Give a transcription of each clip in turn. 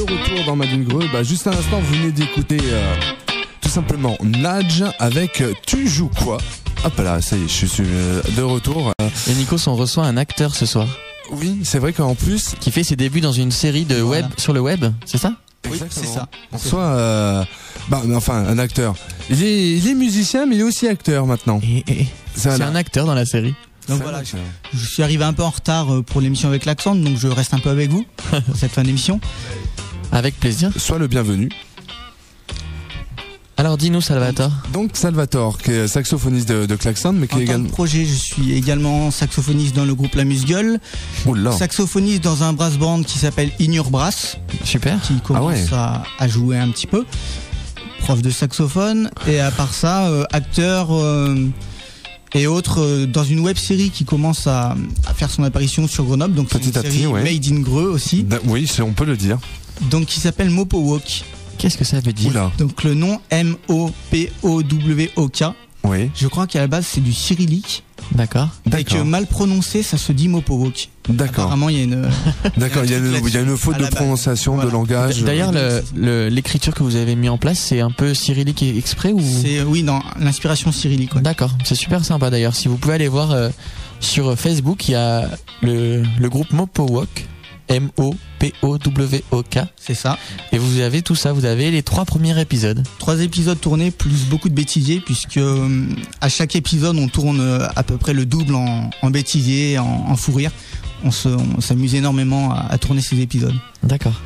retour dans Madine Greux. Juste à l'instant, vous venez d'écouter tout simplement Nadj avec Tu joues quoi? Hop là, ça y est, je suis de retour. Et Nikos, on reçoit un acteur ce soir. Oui, c'est vrai qu'en plus... Qui fait ses débuts dans une série de web sur le web, c'est ça? Oui, c'est ça. On reçoit un acteur. Il est musicien, mais il est aussi acteur maintenant. C'est un acteur dans la série. Donc voilà, je suis arrivé un peu en retard pour l'émission avec l'accent, donc je reste un peu avec vous pour cette fin d'émission. Avec plaisir. Sois le bienvenu. Alors dis-nous Salvatore. Donc Salvatore, qui est saxophoniste de Klaxon, mais qui est également... projet, je suis également saxophoniste dans le groupe La Musgueule. Oula. Saxophoniste dans un brass band qui s'appelle Ignure Brass. Super. Qui commence à jouer un petit peu. Prof de saxophone. Et à part ça, acteur... et autres dans une web série qui commence à faire son apparition sur Grenoble, donc petit à petit, Made in Greux aussi. Oui, on peut le dire. Donc qui s'appelle Mopo Walk. Qu'est-ce que ça veut dire? Oula. Donc le nom M-O-P-O-W-O-K. Oui. Je crois qu'à la base c'est du cyrillique. D'accord. Et que mal prononcé, ça se dit Mopo Walk. D'accord. Apparemment il y a une. D'accord, il y a une faute de prononciation, de langage. D'ailleurs, l'écriture que vous avez mis en place, c'est un peu cyrillique exprès ou? Oui, dans l'inspiration cyrillique. Ouais. D'accord, c'est super sympa d'ailleurs. Si vous pouvez aller voir sur Facebook, il y a le groupe Mopo Walk. M-O-P-O-W-O-K. C'est ça. Et vous avez tout ça, vous avez les 3 premiers épisodes. 3 épisodes tournés plus beaucoup de bêtisiers, puisque à chaque épisode on tourne à peu près le double en bêtisier, en fou rire. On s'amuse énormément à tourner ces épisodes. D'accord.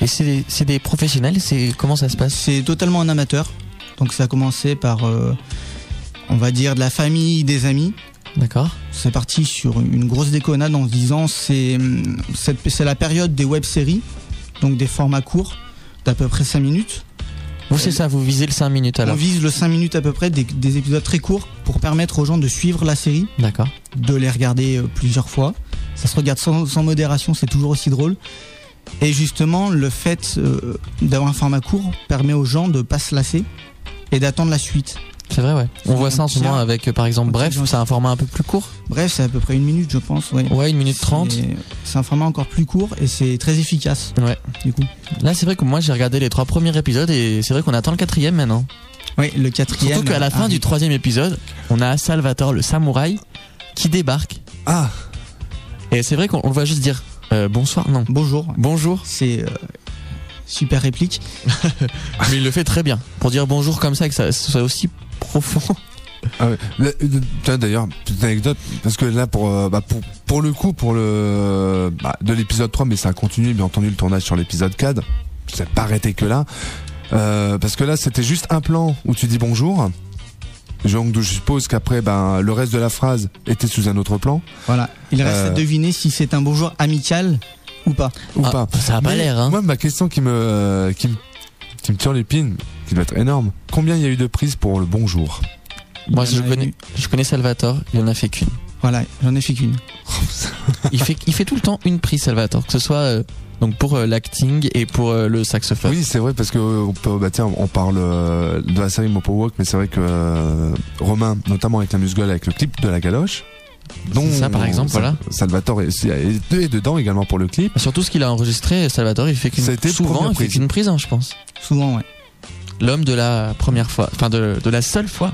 Et c'est des professionnels, comment ça se passe? C'est totalement un amateur. Donc ça a commencé par, on va dire, de la famille, des amis. D'accord. C'est parti sur une grosse déconnade en se disant c'est la période des web-séries, donc des formats courts d'à peu près 5 minutes. Vous c'est ça, vous visez le 5 minutes alors? On vise le 5 minutes à peu près, des épisodes très courts pour permettre aux gens de suivre la série. D'accord. De les regarder plusieurs fois. Ça se regarde sans modération, c'est toujours aussi drôle. Et justement, le fait d'avoir un format court permet aux gens de pas se lasser et d'attendre la suite. C'est vrai, ouais. On voit ça en ce moment avec, par exemple, Bref, c'est un format un peu plus court. Bref, c'est à peu près 1 minute, je pense. Ouais, 1 minute 30. C'est un format encore plus court et c'est très efficace. Ouais. Du coup. Là, c'est vrai que moi, j'ai regardé les 3 premiers épisodes et c'est vrai qu'on attend le 4e maintenant. Oui, le 4e. Surtout qu'à la fin du 3e épisode, on a Salvatore, le samouraï, qui débarque. Ah. Et c'est vrai qu'on le voit juste dire bonsoir, non. Bonjour. Bonjour. C'est super réplique. Mais il le fait très bien. Pour dire bonjour comme ça et que ça soit aussi profond. Ah ouais. D'ailleurs, petite anecdote, parce que là pour le coup de l'épisode 3, mais ça a continué bien entendu le tournage sur l'épisode 4, ça n'a pas arrêté que là, parce que là c'était juste un plan où tu dis bonjour. Donc je suppose qu'après le reste de la phrase était sous un autre plan. Voilà, il reste à deviner si c'est un bonjour amical ou pas. Ça a pas l'air, hein. Moi, ma question qui me tire l'épine, qui doit être énorme. Combien il y a eu de prises pour le bonjour? Moi, je connais Salvatore, il en a fait qu'une. Voilà, j'en ai fait qu'une. il fait tout le temps une prise, Salvatore, que ce soit donc pour l'acting et pour le saxophone. Oui, c'est vrai, parce que on parle de la série Mopo Walk, mais c'est vrai que Romain, notamment avec La Musgueule, avec le clip de La Galoche, donc ça par exemple, voilà. Salvatore est dedans également pour le clip. Surtout ce qu'il a enregistré, Salvatore, il fait qu'une prise, hein, je pense. Souvent, ouais. L'homme de la première fois, enfin de la seule fois.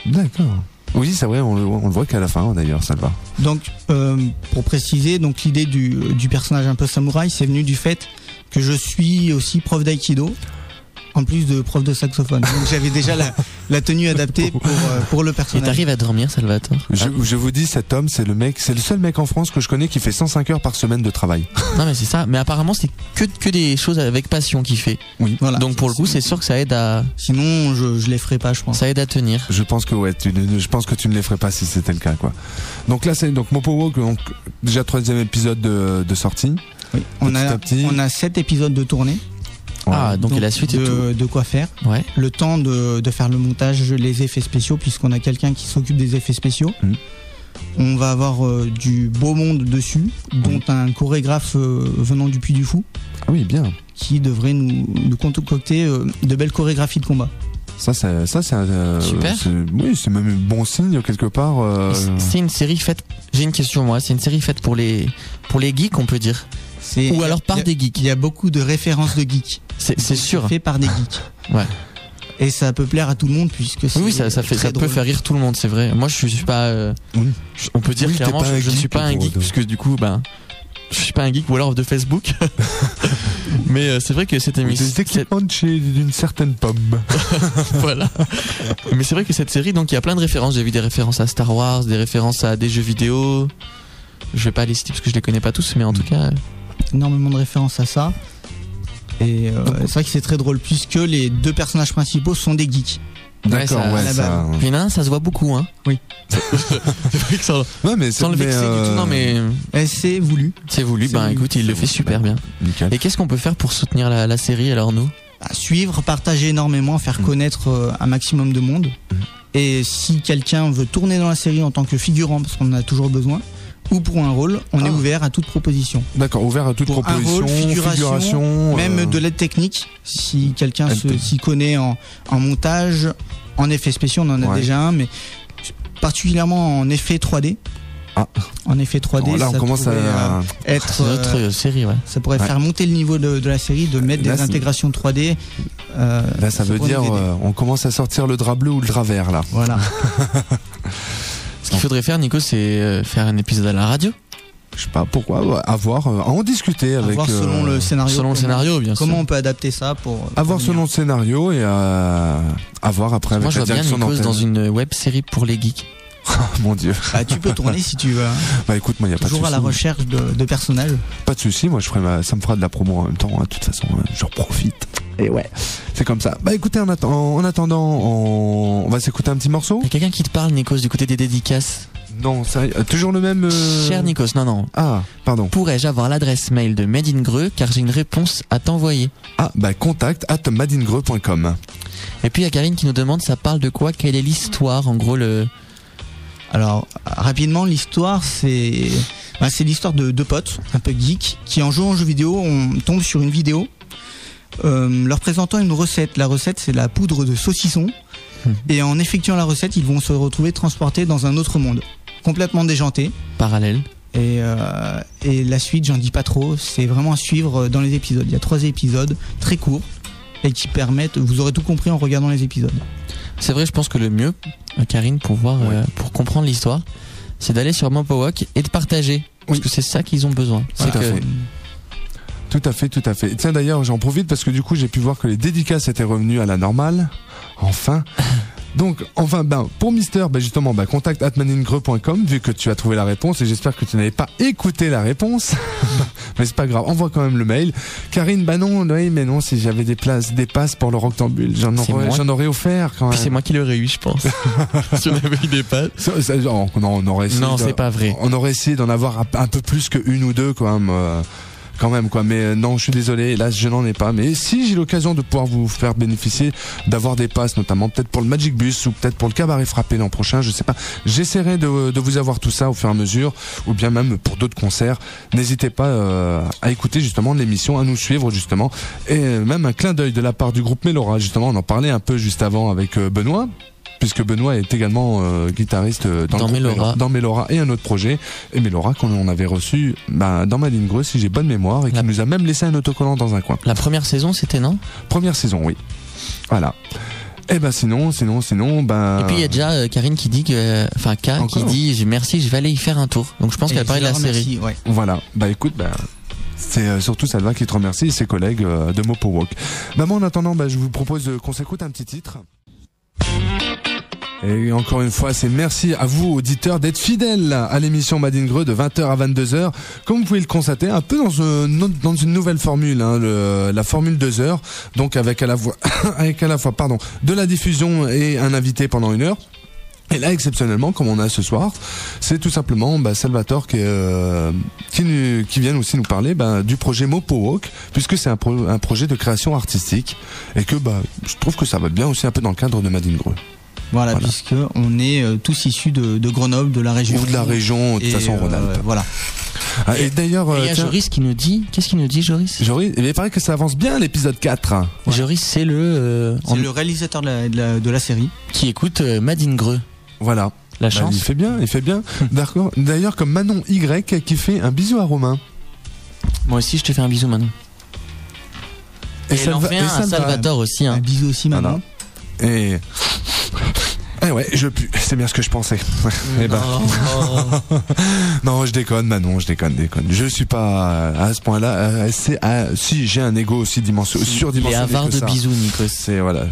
D'accord. Oui, c'est vrai, on le voit qu'à la fin d'ailleurs, ça va. Donc, pour préciser, donc l'idée du personnage un peu samouraï, c'est venu du fait que je suis aussi prof d'aïkido, en plus de prof de saxophone. Donc j'avais déjà la tenue adaptée pour le personnage. Et t'arrives à dormir, Salvatore? Je vous dis, cet homme, c'est le seul mec en France que je connais qui fait 105 heures par semaine de travail. Non mais c'est ça, mais apparemment c'est que des choses avec passion qu'il fait. Oui. Voilà. Donc pour le coup, c'est sûr que ça aide à... Sinon, je les ferais pas, je pense. Ça aide à tenir. Je pense que tu ne les ferais pas si c'était le cas, quoi. Donc là, c'est donc Mopo Walk, donc déjà 3e épisode de sortie. Oui. On a 7 épisodes de tournée. Ah, donc la suite de quoi faire. Ouais. Le temps de faire le montage, les effets spéciaux, puisqu'on a quelqu'un qui s'occupe des effets spéciaux. On va avoir du beau monde dessus, dont un chorégraphe venant du Puy du Fou. Ah oui, bien. Qui devrait nous concocter de belles chorégraphies de combat. Ça c'est super. C'est même un bon signe quelque part. C'est une série faite. J'ai une question moi. C'est une série faite pour les geeks, on peut dire. Ou alors par des geeks. Il y a beaucoup de références de geeks. C'est sûr. Fait par des geeks. Ouais. Et ça peut plaire à tout le monde puisque c'est oui, ça peut faire rire tout le monde, c'est vrai. Moi, je suis pas. On peut dire clairement, je ne suis pas un geek, puisque du coup, je suis pas un geek ou alors de Facebook. Mais c'est vrai que cette émission. Des équipements d'une certaine pomme. Voilà. Mais c'est vrai que cette série, donc il y a plein de références. J'ai vu des références à Star Wars, des références à des jeux vidéo. Je vais pas les citer parce que je les connais pas tous, mais en tout cas. Énormément de références à ça. Et c'est vrai que c'est très drôle puisque les deux personnages principaux sont des geeks. D'accord, ça. Il y en a un, ça se voit beaucoup, hein. Oui. C'est vrai que ça. Ouais, mais sans le vexer du tout, non, mais. C'est voulu. C'est voulu, écoute, il le fait super bien. Nickel. Et qu'est-ce qu'on peut faire pour soutenir la série alors, nous? Suivre, partager énormément, faire connaître un maximum de monde. Et si quelqu'un veut tourner dans la série en tant que figurant, parce qu'on en a toujours besoin, ou pour un rôle, on est ouvert à toute proposition. D'accord, ouvert à toute pour proposition, un rôle, figuration, même de l'aide technique. Si quelqu'un s'y connaît en montage, en effets spéciaux, on en a déjà un, mais particulièrement en effet 3D. En effet 3D, là on commence à être c'est notre série, ouais. Ça pourrait faire monter le niveau de la série, de mettre des intégrations 3D. Là, ça veut dire on commence à sortir le drap bleu ou le drap vert là. Voilà. Ce qu'il faudrait faire, Nico, c'est faire un épisode à la radio. Je sais pas pourquoi, en discuter avec. Selon le scénario. Selon le scénario, bien sûr. Comment on peut adapter ça pour. Avoir selon le scénario et avoir après avec la direction d'antenne. Moi, je vois bien Nico dans une web série pour les geeks. Mon Dieu. Tu peux tourner si tu veux. Écoute, moi, il y a pas de souci. Toujours à la recherche de personnages. Pas de souci, moi, ça me fera de la promo en même temps. De toute façon, j'en profite. Et ouais, c'est comme ça. Écoutez, en attendant, on va s'écouter un petit morceau. Il y a quelqu'un qui te parle, Nikos, du côté des dédicaces. Non, toujours le même. Cher Nikos, non. Ah, pardon. Pourrais-je avoir l'adresse mail de Made in Greux car j'ai une réponse à t'envoyer. contact@madeingre.com. Et puis il y a Karine qui nous demande, ça parle de quoi? Quelle est l'histoire? En gros, Alors, rapidement, l'histoire, c'est l'histoire de deux potes, un peu geeks, qui en jouant aux jeux vidéo, on tombe sur une vidéo leur présentant une recette. La recette, c'est la poudre de saucisson. Et en effectuant la recette, ils vont se retrouver transportés dans un autre monde, complètement déjanté. Parallèle. Et la suite, j'en dis pas trop, c'est vraiment à suivre dans les épisodes. Il y a 3 épisodes très courts et qui permettent, vous aurez tout compris en regardant les épisodes. C'est vrai, je pense que le mieux, Karine, pour pour comprendre l'histoire, c'est d'aller sur Mopawok et de partager. Parce que c'est ça qu'ils ont besoin. Tout à fait. Tiens, d'ailleurs, j'en profite parce que du coup, j'ai pu voir que les dédicaces étaient revenues à la normale. Enfin. Donc, pour Mister, justement, contact@madeingre.com, vu que tu as trouvé la réponse, et j'espère que tu n'avais pas écouté la réponse. Mais c'est pas grave, envoie quand même le mail. Karine, non, si j'avais des passes pour le Rectambule, j'en aurais offert quand même. Puis c'est moi qui l'aurais eu, je pense. Si on avait eu des passes. On aurait essayé. Non, c'est pas vrai. On aurait essayé d'en avoir un peu plus qu'une ou deux, quand même. Mais non, je suis désolé, là je n'en ai pas. Mais si j'ai l'occasion de pouvoir vous faire bénéficier d'avoir des passes, notamment peut-être pour le Magic Bus ou peut-être pour le Cabaret Frappé l'an prochain, je sais pas. J'essaierai de vous avoir tout ça au fur et à mesure, ou bien même pour d'autres concerts. N'hésitez pas à écouter justement l'émission, à nous suivre justement, et même un clin d'œil de la part du groupe Mélora. Justement, on en parlait un peu juste avant avec Benoît. Puisque Benoît est également guitariste dans Mélora et un autre projet. Et Mélora qu'on avait reçu dans Made in Greux, si j'ai bonne mémoire, et qui nous a même laissé un autocollant dans un coin. La première saison, c'était, non? Première saison, oui. Voilà. Et sinon. Et puis il y a déjà Karine qui dit qui dit merci, je vais aller y faire un tour. Donc je pense qu'elle parlait de la série. Ouais. Voilà. Écoute, c'est surtout Salva qui te remercie et ses collègues de Mopawok. Moi en attendant, je vous propose qu'on s'écoute un petit titre. Et encore une fois, c'est merci à vous, auditeurs, d'être fidèles à l'émission Made in Greux de 20h à 22h. Comme vous pouvez le constater, un peu dans une nouvelle formule, la formule 2 heures. Donc avec à la fois, de la diffusion et un invité pendant 1 heure. Et là, exceptionnellement, comme on a ce soir, c'est tout simplement Salvatore qui vient aussi nous parler du projet Mopawok, puisque c'est un projet de création artistique, et que je trouve que ça va bien aussi un peu dans le cadre de Made in Greux. Voilà, puisque on est tous issus de Grenoble, de la région. Ou de la région, de toute façon, Rhône-Alpes. Voilà. Et d'ailleurs, il y a Joris qui nous dit, qu'est-ce qu'il nous dit, Joris? Joris, il paraît que ça avance bien l'épisode 4. Ouais. Joris, c'est le réalisateur de la série. Qui écoute Made in Greux. Voilà. La chance. Il fait bien. D'accord. D'ailleurs, comme Manon Y qui fait un bisou à Romain. Moi aussi, je te fais un bisou, Manon. Et il en fait un à Salvatore aussi. Hein. Un bisou aussi, Manon. Et ouais, je pue. C'est bien ce que je pensais. Non, je déconne, Manon, je déconne. Je suis pas à ce point-là. Si, j'ai un ego aussi surdimensionné. Il est avare de bisous, Nikos. C'est voilà,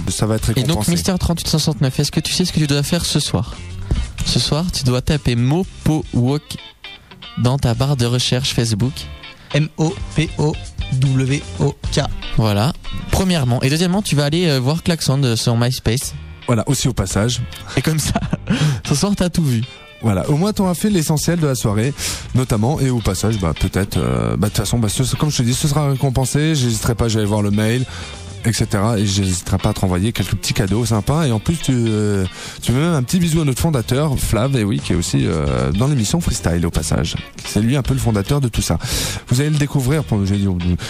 ça va être récompensé. Et donc, Mister 3869, est-ce que tu sais ce que tu dois faire ce soir? Ce soir, tu dois taper Mopowok dans ta barre de recherche Facebook. Mopowok. Voilà, premièrement. Et deuxièmement, tu vas aller voir Klaxon sur MySpace. Voilà, aussi au passage. Et comme ça, ce soir, t'as tout vu. Voilà, au moins t'auras fait l'essentiel de la soirée, notamment, et au passage, peut-être, de toute façon, comme je te dis, ce sera récompensé, j'hésiterai pas, j'allais voir le mail, etc. Et j'hésiterai pas à te renvoyer quelques petits cadeaux sympas. Et en plus, tu mets même un petit bisou à notre fondateur, Flav, et oui, qui est aussi dans l'émission Freestyle au passage. C'est lui un peu le fondateur de tout ça. Vous allez le découvrir,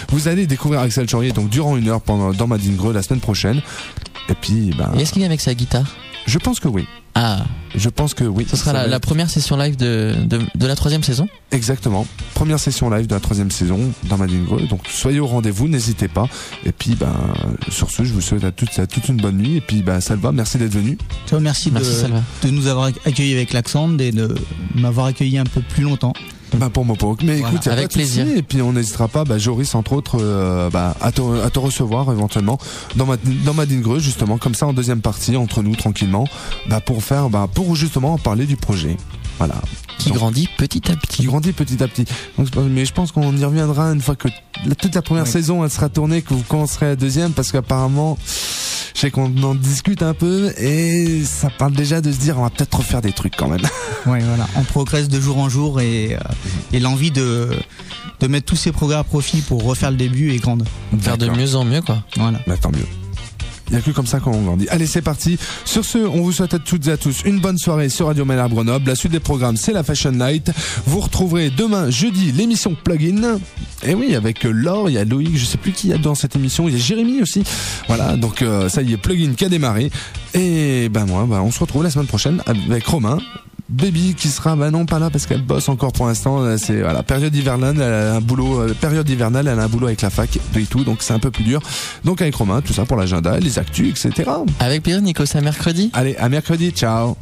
vous allez découvrir Axel Chaurier donc durant 1 heure dans Madine Greux la semaine prochaine. Et puis, et est-ce qu'il vient avec sa guitare? Je pense que oui. Ah. Je pense que oui. Ce sera la première session live de la 3e saison? Exactement. Première session live de la 3e saison dans Madine Greux. Donc soyez au rendez-vous, n'hésitez pas. Et puis sur ce, je vous souhaite à toute une bonne nuit. Et puis Salva, merci d'être venu. Ciao, merci de nous avoir accueillis avec l'accent et de m'avoir accueilli un peu plus longtemps. Pour Mopowok. Mais écoute, avec plaisir. Et puis on n'hésitera pas, Joris entre autres, à te recevoir éventuellement dans Madine Greux, justement, comme ça en deuxième partie, entre nous tranquillement, pour justement parler du projet. Voilà. Qui grandit petit à petit. Donc, mais je pense qu'on y reviendra une fois que toute la première saison elle sera tournée, que vous commencerez la deuxième, parce qu'apparemment, je sais qu'on en discute un peu et ça parle déjà de se dire on va peut-être refaire des trucs quand même. Ouais, voilà. On progresse de jour en jour et l'envie de mettre tous ces progrès à profit pour refaire le début est grande. Faire de mieux en mieux, quoi. Voilà. Tant mieux. Il n'y a que comme ça qu'on grandit. Allez, c'est parti. Sur ce, on vous souhaite à toutes et à tous une bonne soirée sur Radio Ménard Grenoble. La suite des programmes, c'est la Fashion Night. Vous retrouverez demain, jeudi, l'émission Plugin. Et oui, avec Laure, il y a Loïc, je sais plus qui il y a dans cette émission. Il y a Jérémy aussi. Voilà, donc ça y est, Plugin qui a démarré. Et on se retrouve la semaine prochaine avec Romain. Baby qui sera non pas là parce qu'elle bosse encore pour l'instant, c'est période hivernale, elle a un boulot avec la fac et tout, donc c'est un peu plus dur. Donc avec Romain, tout ça pour l'agenda, les actus, etc. Avec plaisir, Nico, c'est à mercredi. Allez, à mercredi, ciao.